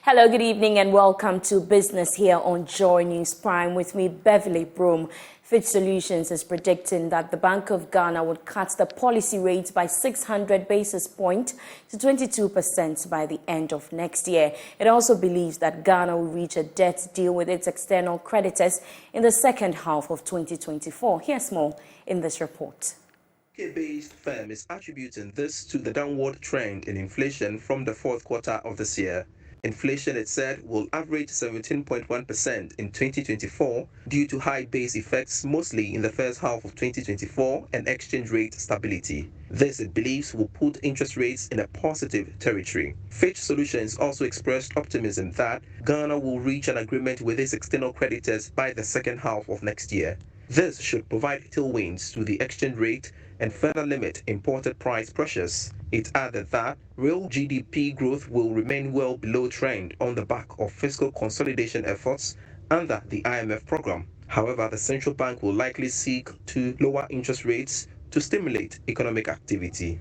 Hello, good evening and welcome to Business here on Joy News Prime with me, Beverly Broom. Fitch Solutions is predicting that the Bank of Ghana would cut the policy rate by 600 basis points to 22% by the end of next year. It also believes that Ghana will reach a debt deal with its external creditors in the second half of 2024. Here's more in this report. UK-based firm is attributing this to the downward trend in inflation from the fourth quarter of this year. Inflation, it said, will average 17.1% in 2024 due to high base effects mostly in the first half of 2024 and exchange rate stability. This, it believes, will put interest rates in a positive territory. Fitch Solutions also expressed optimism that Ghana will reach an agreement with its external creditors by the second half of next year. This should provide tailwinds to the exchange rate and further limit imported price pressures. It added that real GDP growth will remain well below trend on the back of fiscal consolidation efforts under the IMF program. However, the central bank will likely seek to lower interest rates to stimulate economic activity.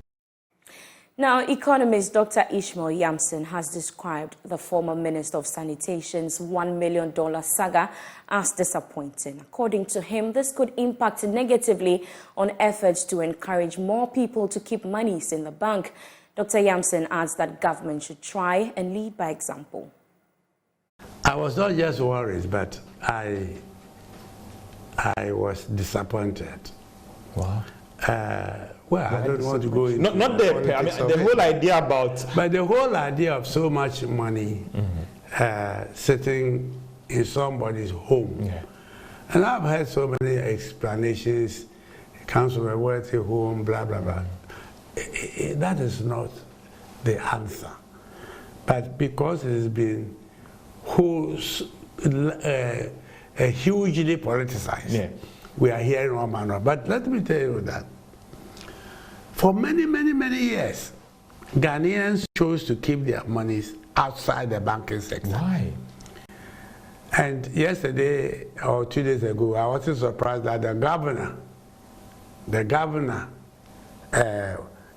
Now, economist Dr. Ishmael Yamson has described the former Minister of Sanitation's $1 million saga as disappointing. According to him, this could impact negatively on efforts to encourage more people to keep monies in the bank. Dr. Yamson adds that government should try and lead by example. I was not just worried, but I was disappointed. Wow. Well, I don't want to go into not the whole idea about... But the whole idea of so much money sitting in somebody's home. Yeah. And I've heard so many explanations, it comes from a wealthy home, blah, blah, blah. That is not the answer. But because it has been hugely politicized, yeah, we are hearing all manner. But let me tell you that for many, many, many years, Ghanaians chose to keep their monies outside the banking sector. Why? And yesterday or 2 days ago, I wasn't surprised that the governor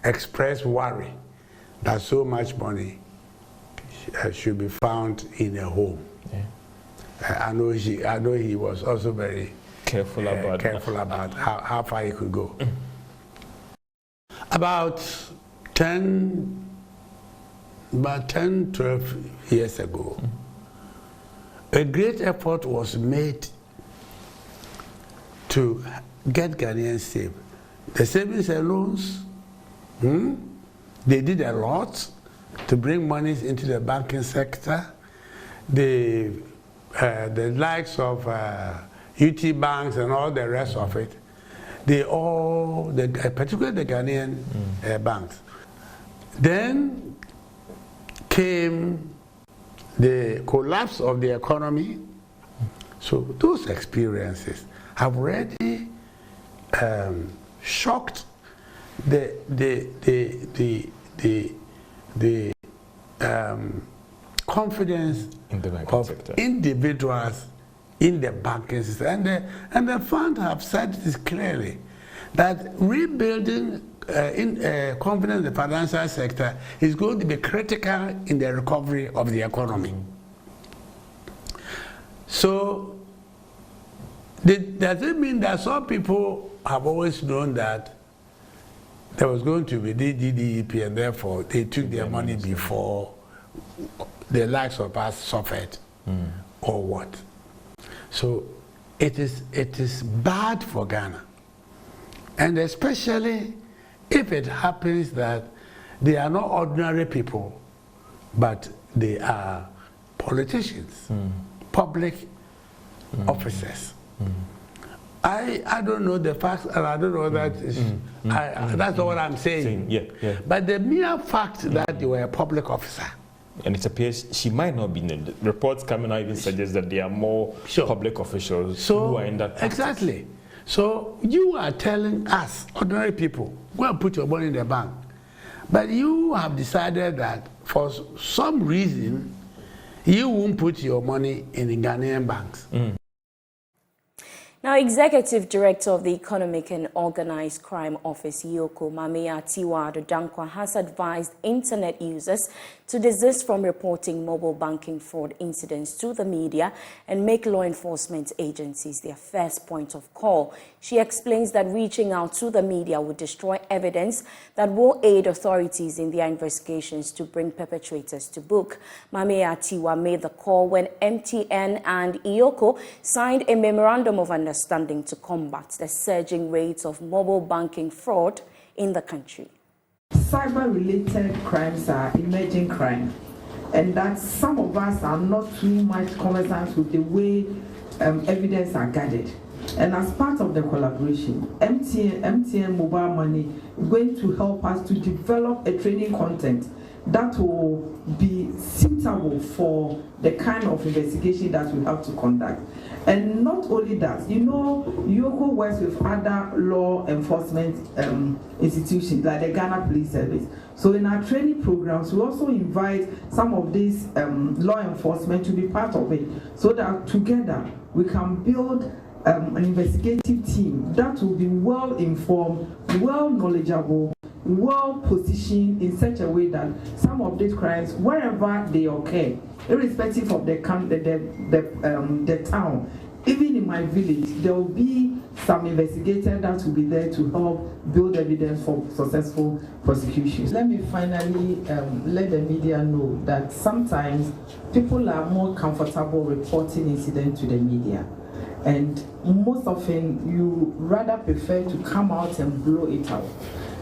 expressed worry that so much money should be found in a home. Yeah. I know he was also very careful about how far he could go. About 10, 12 years ago, a great effort was made to get Ghanaians saved. The savings and loans, they did a lot to bring monies into the banking sector. The likes of UT banks and all the rest of it, particularly the Ghanaian banks. Then came the collapse of the economy. So those experiences have already shocked the confidence in the banking of sector, individuals in the banking system. And the fund have said this clearly, that rebuilding confidence in the financial sector is going to be critical in the recovery of the economy. So, does it mean that some people have always known that there was going to be DDEP and therefore they took their money before the likes of us suffered, or what? So it is bad for Ghana, and especially if it happens that they are not ordinary people, but they are politicians, public officers. I don't know the facts, and I don't know that that's not what I'm saying. Yeah. But the mere fact that you were a public officer, and it appears she might not be. The reports coming out even suggest that there are more public officials who are in that practice. Exactly. So you are telling us, ordinary people, go and put your money in the bank. But you have decided that for some reason, you won't put your money in the Ghanaian banks. Now, Executive Director of the Economic and Organized Crime Office, Yoko Mamia Tiwa Adodankwa, has advised internet users to desist from reporting mobile banking fraud incidents to the media and make law enforcement agencies their first point of call. She explains that reaching out to the media would destroy evidence that will aid authorities in their investigations to bring perpetrators to book. Mamea Tiwa made the call when MTN and IOCO signed a memorandum of understanding to combat the surging rates of mobile banking fraud in the country. Cyber-related crimes are emerging crime, and that some of us are not too much conversant with the way evidence are gathered. And as part of the collaboration, MTN Mobile Money is going to help us to develop a training content that will be suitable for the kind of investigation that we have to conduct. And not only that, you know, IOCO works with other law enforcement institutions like the Ghana Police Service. So in our training programs, we also invite some of these law enforcement to be part of it, so that together we can build an investigative team that will be well informed, well knowledgeable, well positioned in such a way that some of these crimes, wherever they occur, irrespective of the town, even in my village, there will be some investigator that will be there to help build evidence for successful prosecutions. Let me finally let the media know that sometimes people are more comfortable reporting incidents to the media, and most often you rather prefer to come out and blow it out.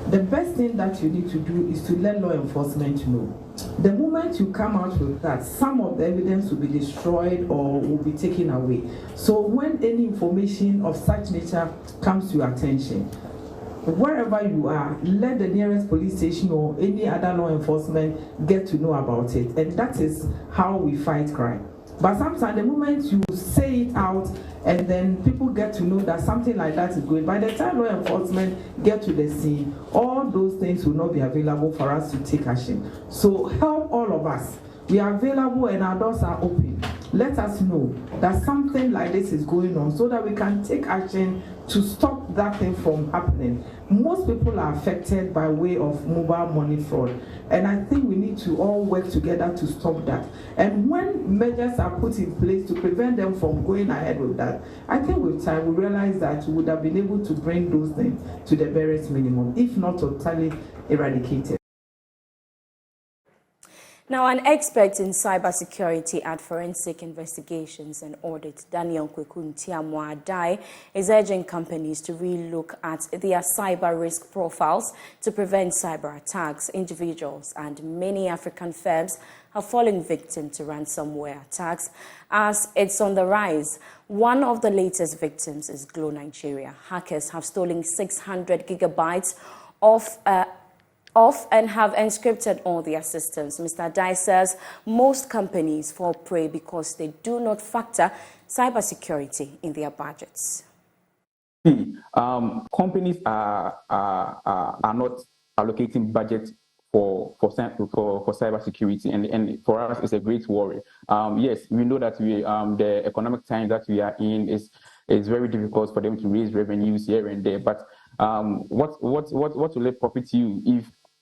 The best thing that you need to do is to let law enforcement know. The moment you come out with that, some of the evidence will be destroyed or will be taken away. So when any information of such nature comes to your attention, wherever you are, let the nearest police station or any other law enforcement get to know about it. And that is how we fight crime. But sometimes the moment you say it out and then people get to know that something like that is going, by the time law enforcement get to the scene, all those things will not be available for us to take action. So help all of us. We are available and our doors are open. Let us know that something like this is going on so that we can take action to stop that thing from happening. Most people are affected by way of mobile money fraud, and I think we need to all work together to stop that. And when measures are put in place to prevent them from going ahead with that, I think with time we realize that we would have been able to bring those things to the barest minimum, if not totally eradicated. Now, an expert in cybersecurity at Forensic Investigations and Audit, Daniel Kwekuntiamwa-Adai, is urging companies to relook at their cyber risk profiles to prevent cyber attacks. Individuals and many African firms have fallen victim to ransomware attacks as it's on the rise. One of the latest victims is Glo Nigeria. Hackers have stolen 600 gigabytes of and have encrypted all their systems. Mr. Adai says most companies fall prey because they do not factor cybersecurity in their budgets. Companies are not allocating budget for cybersecurity, and for us it's a great worry. Yes, we know that the economic times that we are in is very difficult for them to raise revenues here and there. But what will it profit you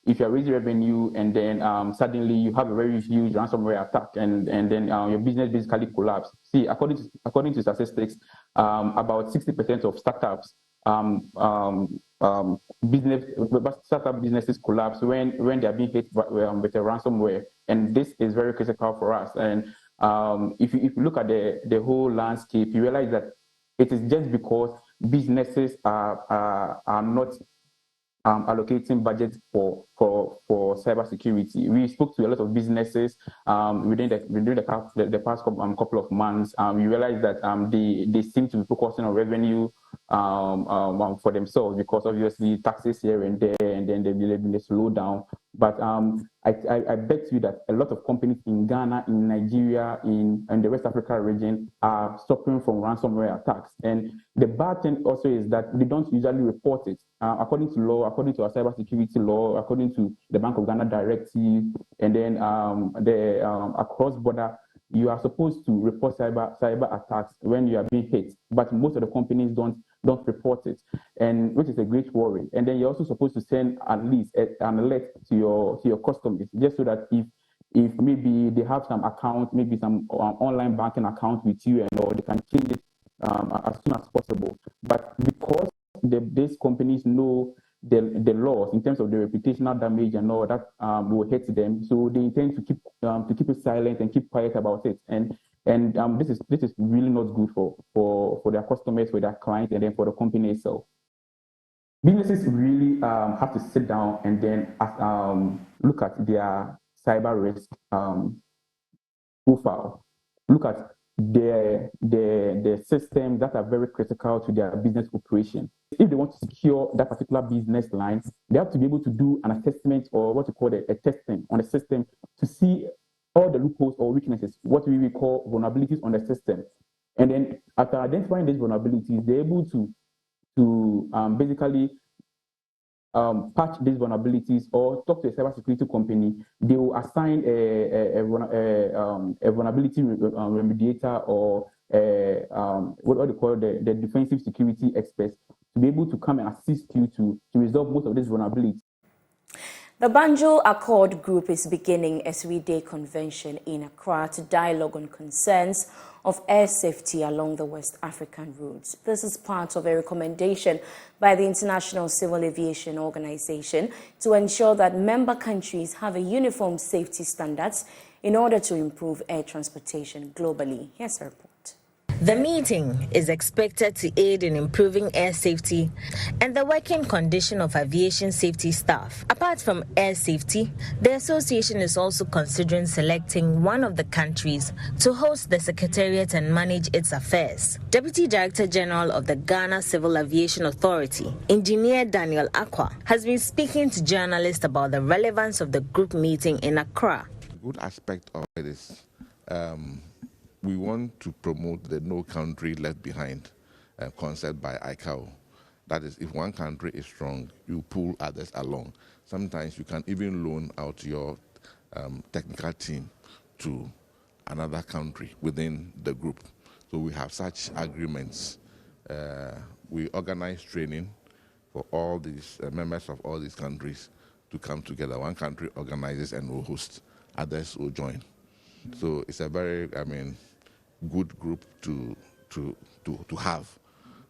if you're raising revenue and then suddenly you have a very huge ransomware attack and then your business basically collapse? See, according to statistics, about 60% of startups startup businesses collapse when they are being hit with a ransomware, and this is very critical for us. And if you look at the whole landscape, you realize that it is just because businesses are not allocating budget for cybersecurity. We spoke to a lot of businesses within the past couple of months. We realized that they seem to be focusing on revenue for themselves because obviously taxes here and there, and then they slow down. But I bet you that a lot of companies in Ghana, in Nigeria, in the West Africa region are suffering from ransomware attacks. And the bad thing also is that they don't usually report it. According to law, according to our cybersecurity law, according to the Bank of Ghana directive, and then across border, you are supposed to report cyber attacks when you are being hit. But most of the companies don't report it, and which is a great worry. And then you're also supposed to send at least an alert to your customers, just so that if if maybe they have some account, maybe some online banking account with you, and or they can change it as soon as possible. But because these companies know the laws in terms of the reputational damage and all that will hit them, so they intend to keep it silent and keep quiet about it. And this is really not good for their customers, for their clients, and then for the company itself. Businesses really have to sit down and then look at their cyber risk profile. Look at the systems that are very critical to their business operation. If they want to secure that particular business line, they have to be able to do an assessment, or what you call a testing on the system, to see all the loopholes or weaknesses, what we call vulnerabilities on the system. And then after identifying these vulnerabilities, they're able to basically patch these vulnerabilities or talk to a cybersecurity company. They will assign a vulnerability remediator, or what they call the defensive security experts, to be able to come and assist you to resolve most of these vulnerabilities. The Banjul Accord Group is beginning a 3-day convention in Accra to dialogue on concerns of air safety along the West African routes. This is part of a recommendation by the International Civil Aviation Organization to ensure that member countries have a uniform safety standards in order to improve air transportation globally. Here's a report. The meeting is expected to aid in improving air safety and the working condition of aviation safety staff. Apart from air safety, the association is also considering selecting one of the countries to host the secretariat and manage its affairs. Deputy Director General of the Ghana Civil Aviation Authority, Engineer Daniel Akwa, has been speaking to journalists about the relevance of the group meeting in Accra. A good aspect of it is we want to promote the no country left behind concept by ICAO. That is, if one country is strong, you pull others along. Sometimes you can even loan out your technical team to another country within the group. So we have such agreements. We organize training for all these members of all these countries to come together. One country organizes and will host, others will join. So it's a very, good group to have,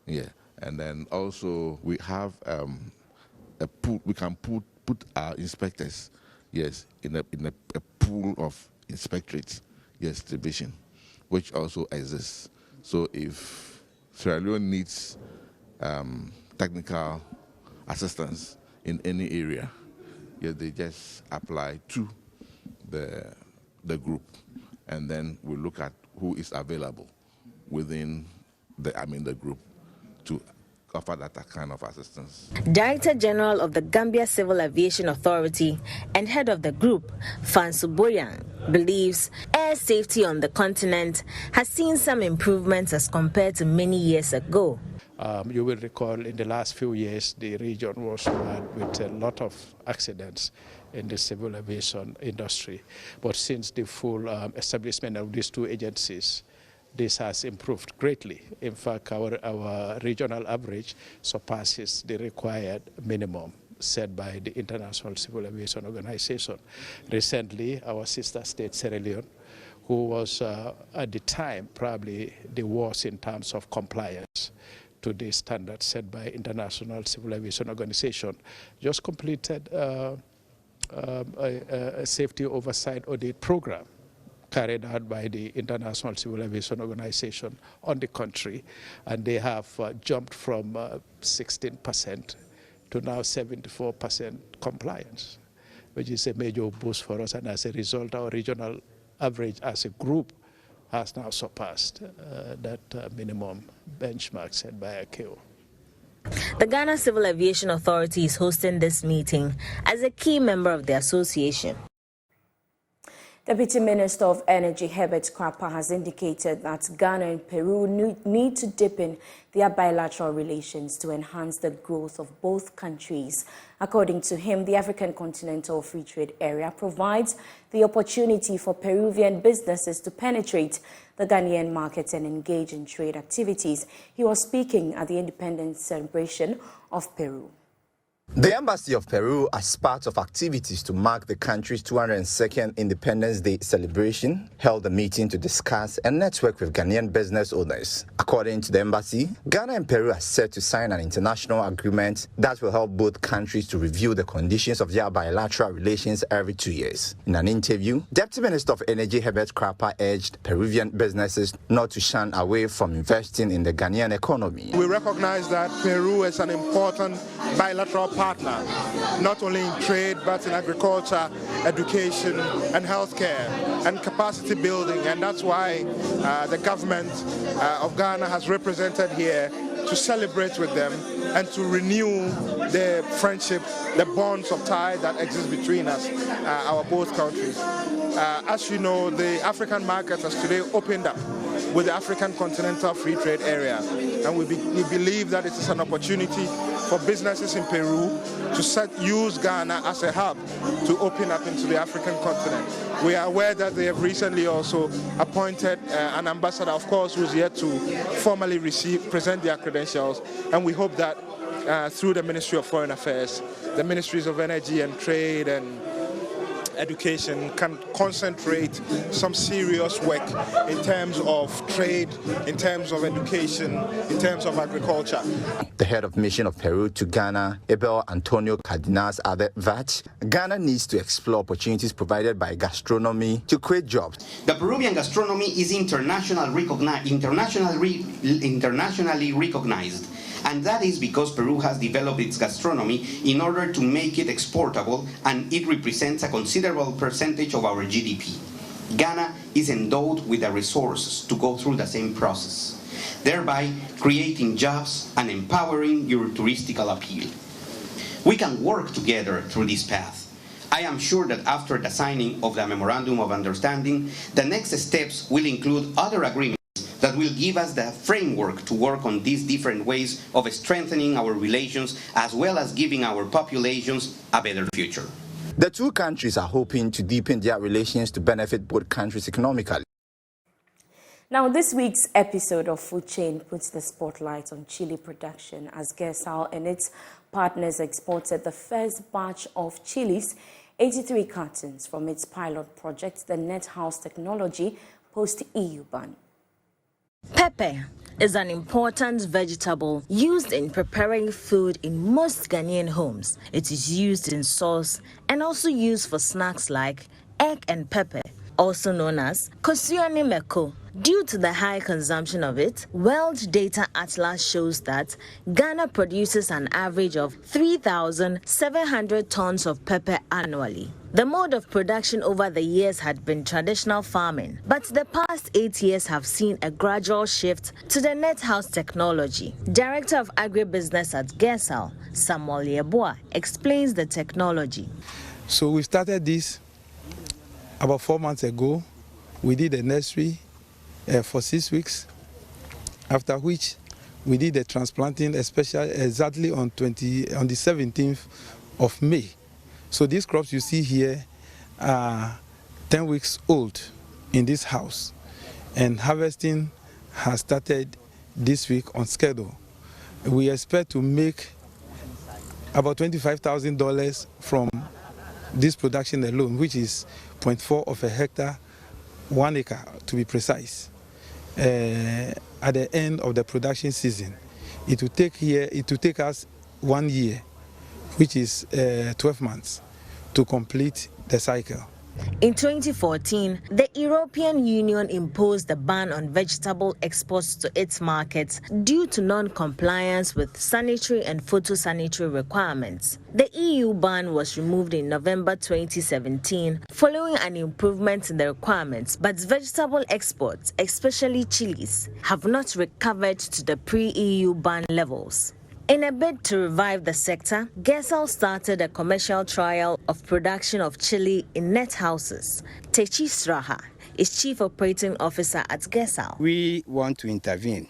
yeah. And then also we have a pool. We can put our inspectors, yes, in a pool of inspectorates, yes, division, which also exists. So if Sierra Leone needs technical assistance in any area, yeah, they just apply to the group, and then we look at who is available within the group to offer that kind of assistance. Director General of the Gambia Civil Aviation Authority and head of the group, Fansu Boyan, believes air safety on the continent has seen some improvements as compared to many years ago. You will recall in the last few years, the region was marred with a lot of accidents in the civil aviation industry. But since the full establishment of these two agencies, this has improved greatly. In fact, our regional average surpasses the required minimum set by the International Civil Aviation Organization. Recently, our sister state, Sierra Leone, who was at the time probably the worst in terms of compliance to the standards set by International Civil Aviation Organization, just completed a safety oversight audit program carried out by the International Civil Aviation Organization on the country, and they have jumped from 16% to now 74% compliance, which is a major boost for us, and as a result, our regional average as a group has now surpassed that minimum benchmark set by ICAO. The Ghana Civil Aviation Authority is hosting this meeting as a key member of the association. Deputy Minister of Energy Herbert Krapa has indicated that Ghana and Peru need to deepen their bilateral relations to enhance the growth of both countries. According to him, the African Continental Free Trade Area provides the opportunity for Peruvian businesses to penetrate the Ghanaian markets and engage in trade activities. He was speaking at the independence celebration of Peru. The Embassy of Peru, as part of activities to mark the country's 202nd Independence Day celebration, held a meeting to discuss and network with Ghanaian business owners. According to the embassy, Ghana and Peru are set to sign an international agreement that will help both countries to review the conditions of their bilateral relations every 2 years. In an interview, Deputy Minister of Energy Herbert Krapa urged Peruvian businesses not to shun away from investing in the Ghanaian economy. We recognize that Peru is an important bilateral partner, not only in trade but in agriculture, education and healthcare and capacity building, and that's why the government of Ghana has represented here to celebrate with them and to renew the friendship, the bonds of tie that exist between us, our both countries. As you know, the African market has today opened up with the African Continental Free Trade Area, and we believe that it is an opportunity for businesses in Peru to use Ghana as a hub to open up into the African continent. We are aware that they have recently also appointed an ambassador, of course, who is yet to formally present their credentials, and we hope that through the Ministry of Foreign Affairs, the Ministries of Energy and Trade and Education can concentrate some serious work in terms of trade, in terms of education, in terms of agriculture. The head of mission of Peru to Ghana, Abel Antonio Cardenas, added that Ghana needs to explore opportunities provided by gastronomy to create jobs. The Peruvian gastronomy is internationally recognized. And that is because Peru has developed its gastronomy in order to make it exportable, and it represents a considerable percentage of our GDP. Ghana is endowed with the resources to go through the same process, thereby creating jobs and empowering your touristical appeal. We can work together through this path. I am sure that after the signing of the Memorandum of Understanding, the next steps will include other agreements that will give us the framework to work on these different ways of strengthening our relations, as well as giving our populations a better future. The two countries are hoping to deepen their relations to benefit both countries economically. Now, this week's episode of Food Chain puts the spotlight on chili production, as Gesal and its partners exported the first batch of chilies, 83 cartons, from its pilot project, the Net House Technology, post-EU ban. Pepper is an important vegetable used in preparing food in most Ghanaian homes. It is used in sauce and also used for snacks like egg and pepper, also known as kosuani meko. Due to the high consumption of it, World Data Atlas shows that Ghana produces an average of 3,700 tons of pepper annually. The mode of production over the years had been traditional farming, but the past 8 years have seen a gradual shift to the Net House Technology. Director of Agribusiness at Gesal, Samuel Yeboah, explains the technology. So we started this about 4 months ago. We did a nursery for 6 weeks, after which we did the transplanting, especially exactly on the 17th of May. So these crops you see here are 10 weeks old in this house, and harvesting has started this week on schedule. We expect to make about $25,000 from this production alone, which is 0.4 of a hectare, 1 acre to be precise. At the end of the production season, it will take us 1 year, which is 12 months, to complete the cycle. In 2014, the European Union imposed a ban on vegetable exports to its markets due to non-compliance with sanitary and phytosanitary requirements. The EU ban was removed in November 2017 following an improvement in the requirements, but vegetable exports, especially chilies, have not recovered to the pre-EU ban levels. In a bid to revive the sector, Gesal started a commercial trial of production of chili in net houses. Techi Sraha is Chief Operating Officer at Gesal. We want to intervene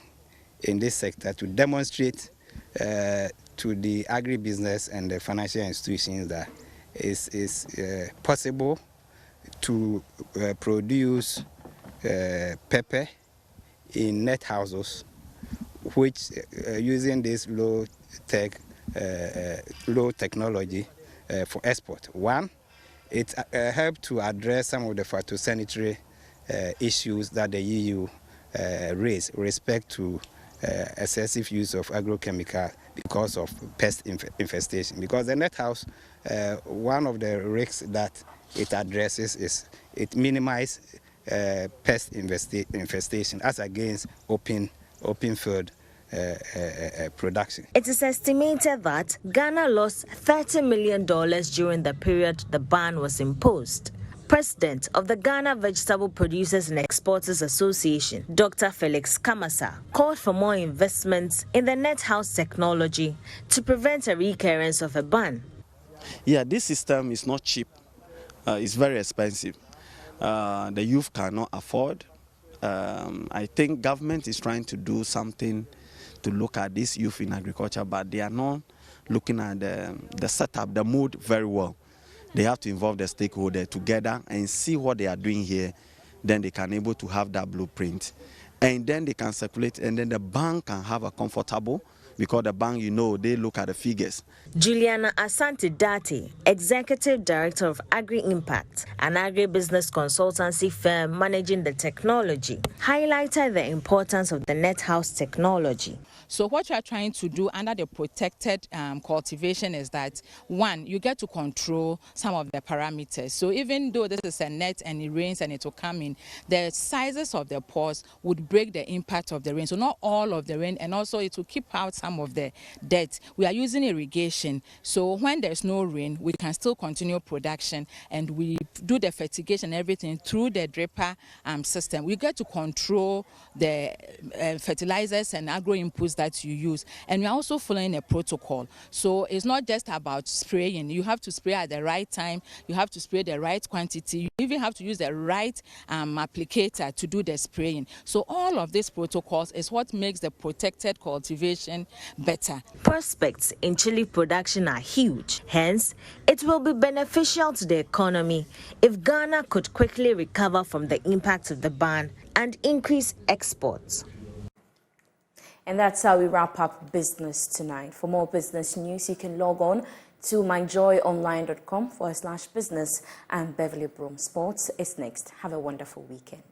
in this sector to demonstrate to the agribusiness and the financial institutions that it is possible to produce pepper in net houses, which using this low-tech low technology for export. One, it helped to address some of the phytosanitary issues that the EU raised with respect to excessive use of agrochemical because of pest infestation. Because the net house, one of the risks that it addresses is it minimizes pest infestation as against open field production. It is estimated that Ghana lost $30 million during the period the ban was imposed. President of the Ghana Vegetable Producers and Exporters Association, Dr. Felix Kamasa, called for more investments in the net house technology to prevent a recurrence of a ban. Yeah, this system is not cheap. It's very expensive. The youth cannot afford. I think government is trying to do something to look at this youth in agriculture, but they are not looking at the setup, the mood very well. They have to involve the stakeholder together and see what they are doing here. Then they can able to have that blueprint. And then they can circulate, and then the bank can have a comfortable, because the bank, you know, they look at the figures. Juliana Asante Dati, Executive Director of Agri Impact, an agribusiness consultancy firm managing the technology, highlighted the importance of the net house technology. So what you are trying to do under the protected cultivation is that, one, you get to control some of the parameters. So even though this is a net and it rains and it will come in, the sizes of the pores would break the impact of the rain. So not all of the rain, and also it will keep out some of the dirt. We are using irrigation. So when there's no rain, we can still continue production, and we do the fertigation and everything through the dripper system. We get to control the fertilizers and agro inputs that you use, and we're also following a protocol. So it's not just about spraying. You have to spray at the right time, you have to spray the right quantity, you even have to use the right applicator to do the spraying. So all of these protocols is what makes the protected cultivation better. Prospects in chili production are huge. Hence, it will be beneficial to the economy if Ghana could quickly recover from the impact of the ban and increase exports. And that's how we wrap up business tonight. For more business news, you can log on to myjoyonline.com/business. And Beverly Broom Sports is next. Have a wonderful weekend.